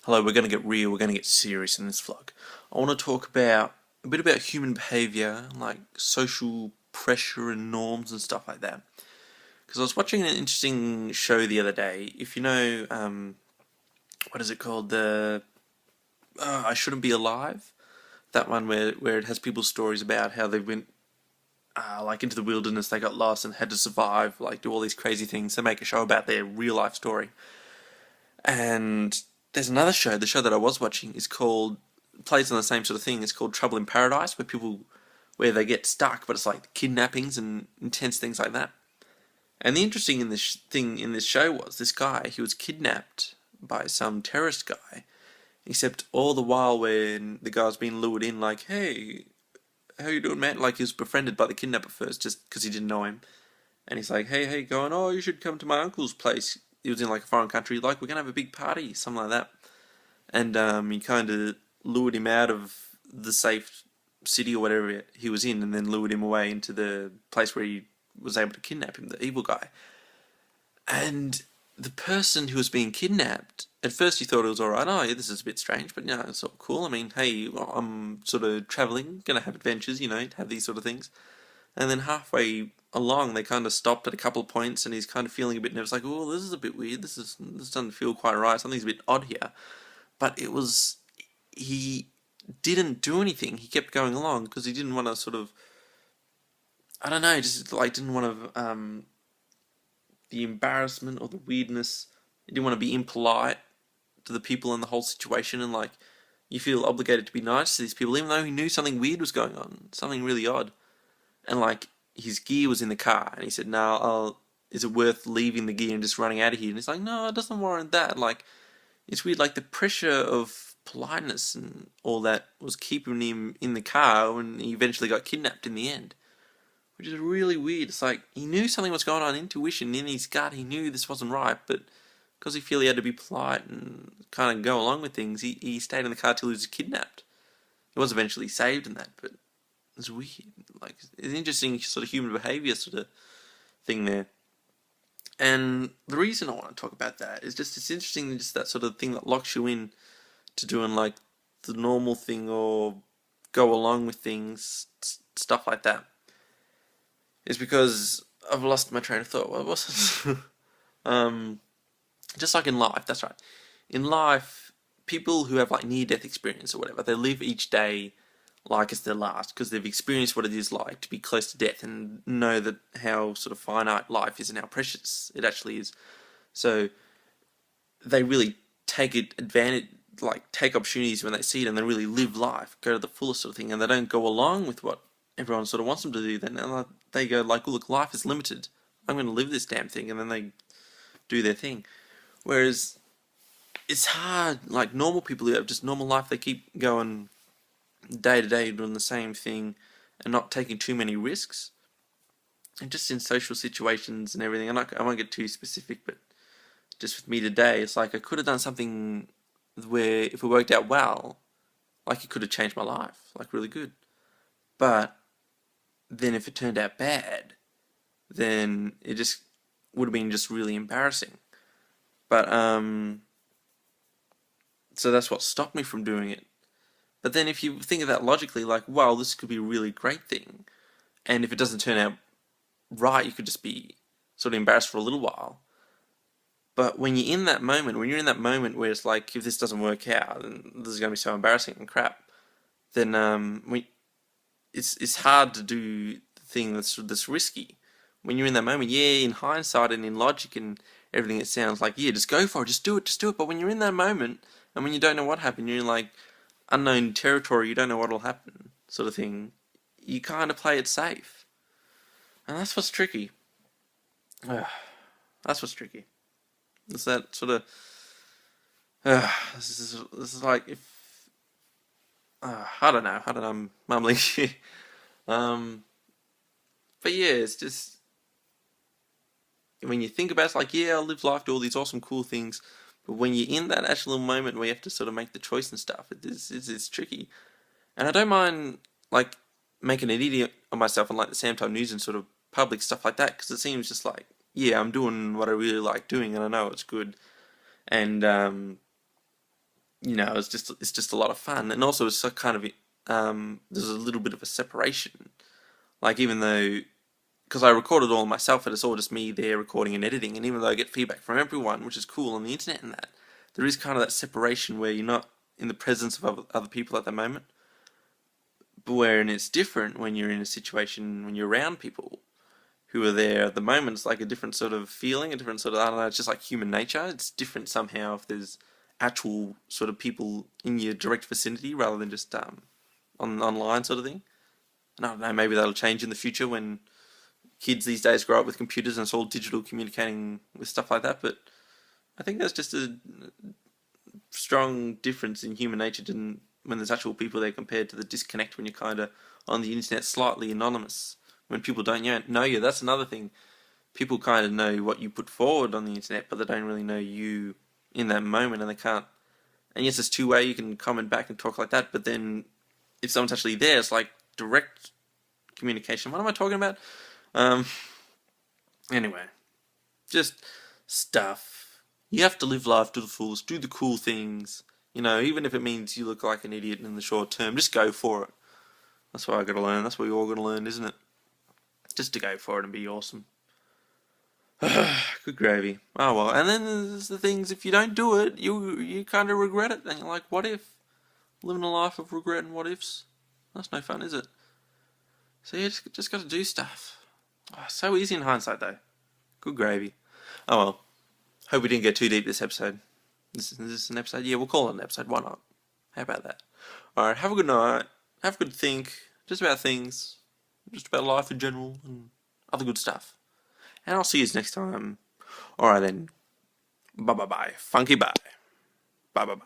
Hello, we're going to get real, we're going to get serious in this vlog. I want to talk about a bit about human behaviour, like social pressure and norms and stuff like that. Because I was watching an interesting show the other day. If you know, what is it called? The I Shouldn't Be Alive? That one where it has people's stories about how they went like into the wilderness, they got lost and had to survive, like do all these crazy things. They make a show about their real life story. And there's another show, the show that I was watching is called, plays on the same sort of thing, it's called Trouble in Paradise, where they get stuck, but it's like kidnappings and intense things like that. And the interesting thing in this show was this guy, he was kidnapped by some terrorist guy, except all the while when the guy's being lured in, like, hey, how you doing, man? Like, he was befriended by the kidnapper first, just because he didn't know him. And he's like, hey, going, oh, you should come to my uncle's place. He was in like a foreign country, like, we're going to have a big party, something like that. And he kind of lured him out of the safe city or whatever he was in, and then lured him away into the place where he was able to kidnap him, the evil guy. And the person who was being kidnapped, at first you thought it was alright, oh yeah, this is a bit strange, but it's sort of cool. I mean, hey, well, I'm sort of travelling, gonna have adventures, have these sort of things. And then halfway along, they kind of stopped at a couple of points, and he's kind of feeling a bit nervous, like, oh, this is a bit weird. This doesn't feel quite right. Something's a bit odd here. But he didn't do anything. He kept going along because he didn't want to sort of, I don't know, just like didn't want to the embarrassment or the weirdness. He didn't want to be impolite to the people in the whole situation, and like you feel obligated to be nice to these people, even though he knew something weird was going on, something really odd. And like his gear was in the car, and he said, "No, is it worth leaving the gear and just running out of here?" And he's like, "No, it doesn't warrant that." Like, it's weird, like the pressure of politeness and all that was keeping him in the car when he eventually got kidnapped in the end, which is really weird. It's like he knew something was going on, intuition in his gut. He knew this wasn't right, but because he felt he had to be polite and kind of go along with things, he stayed in the car till he was kidnapped. He was eventually saved in that, but it's weird. Like, it's an interesting sort of human behaviour sort of thing there. And the reason I want to talk about that is just it's interesting, just that sort of thing that locks you in to doing like the normal thing or go along with things, stuff like that. Is because I've lost my train of thought. What was it? Just like in life, that's right. In life, people who have like near-death experience or whatever, they live each day like it's their last because they've experienced what it is like to be close to death and know that how sort of finite life is and how precious it actually is. So they really take advantage, like take opportunities when they see it, and they really live life, go to the fullest sort of thing, and they don't go along with what everyone sort of wants them to do. Then they go like, look, life is limited. I'm going to live this damn thing, and then they do their thing. Whereas it's hard, like normal people who have just normal life, they keep going day to day doing the same thing and not taking too many risks. And just in social situations and everything, I won't get too specific, but just with me today, it's like I could have done something where if it worked out well, like it could have changed my life, like really good. But then if it turned out bad, then it just would have been just really embarrassing. But so that's what stopped me from doing it. But then if you think of that logically, like, wow, this could be a really great thing. And if it doesn't turn out right, you could just be sort of embarrassed for a little while. But when you're in that moment, where it's like, if this doesn't work out, then this is going to be so embarrassing and crap, then it's hard to do the thing that's risky. When you're in that moment, yeah, in hindsight and in logic and everything, it sounds like, yeah, just go for it, just do it. But when you're in that moment, and when you don't know what happened, you're in like unknown territory, you don't know what'll happen, sort of thing, you kind of play it safe. And that's what's tricky. That's what's tricky. It's that sort of, this is like, if, I don't know, I'm mumbling here. But yeah, it's just, when you think about it, it's like, yeah, I'll live life, do all these awesome, cool things. But when you're in that actual moment where you have to sort of make the choice and stuff, it's tricky. And I don't mind, like, making an idiot of myself on, like, the Samtime News and sort of public stuff like that, because it seems just like, yeah, I'm doing what I really like doing, and I know it's good. And it's just a lot of fun, and also it's so kind of there's a little bit of a separation. Like even though because I record it all myself, and it's all just me there recording and editing, and even though I get feedback from everyone, which is cool on the internet and that, there is kind of that separation where you're not in the presence of other people at the moment, but wherein it's different when you're in a situation when you're around people who are there at the moment. It's like a different sort of feeling, a different sort of, I don't know, it's just like human nature. It's different somehow if there's actual sort of people in your direct vicinity rather than just online sort of thing. And I don't know, maybe that'll change in the future when kids these days grow up with computers and it's all digital communicating with stuff like that. But I think that's just a strong difference in human nature when there's actual people there compared to the disconnect when you're kind of on the internet slightly anonymous. When people don't know you, that's another thing. People kind of know what you put forward on the internet, but they don't really know you in that moment, and they can't. And yes, it's two-way. You can comment back and talk like that, but then if someone's actually there, it's like direct communication. What am I talking about? Um. Anyway, just stuff. You have to live life to the fullest. Do the cool things. Even if it means you look like an idiot in the short term, just go for it. That's what I got to learn. That's what you're all got to learn, isn't it? Just to go for it and be awesome. Good gravy. Oh well, and then there's the things, if you don't do it, you kind of regret it, and you're like, what if? Living a life of regret and what ifs? That's no fun, is it? So you just got to do stuff. Oh, so easy in hindsight, though. Good gravy. Oh well. Hope we didn't get too deep this episode. Is this an episode? Yeah, we'll call it an episode. Why not? How about that? Alright, have a good night. Have a good think. Just about things. Just about life in general and other good stuff. And I'll see you next time. Alright then. Bye bye bye. Funky bye. Bye bye bye.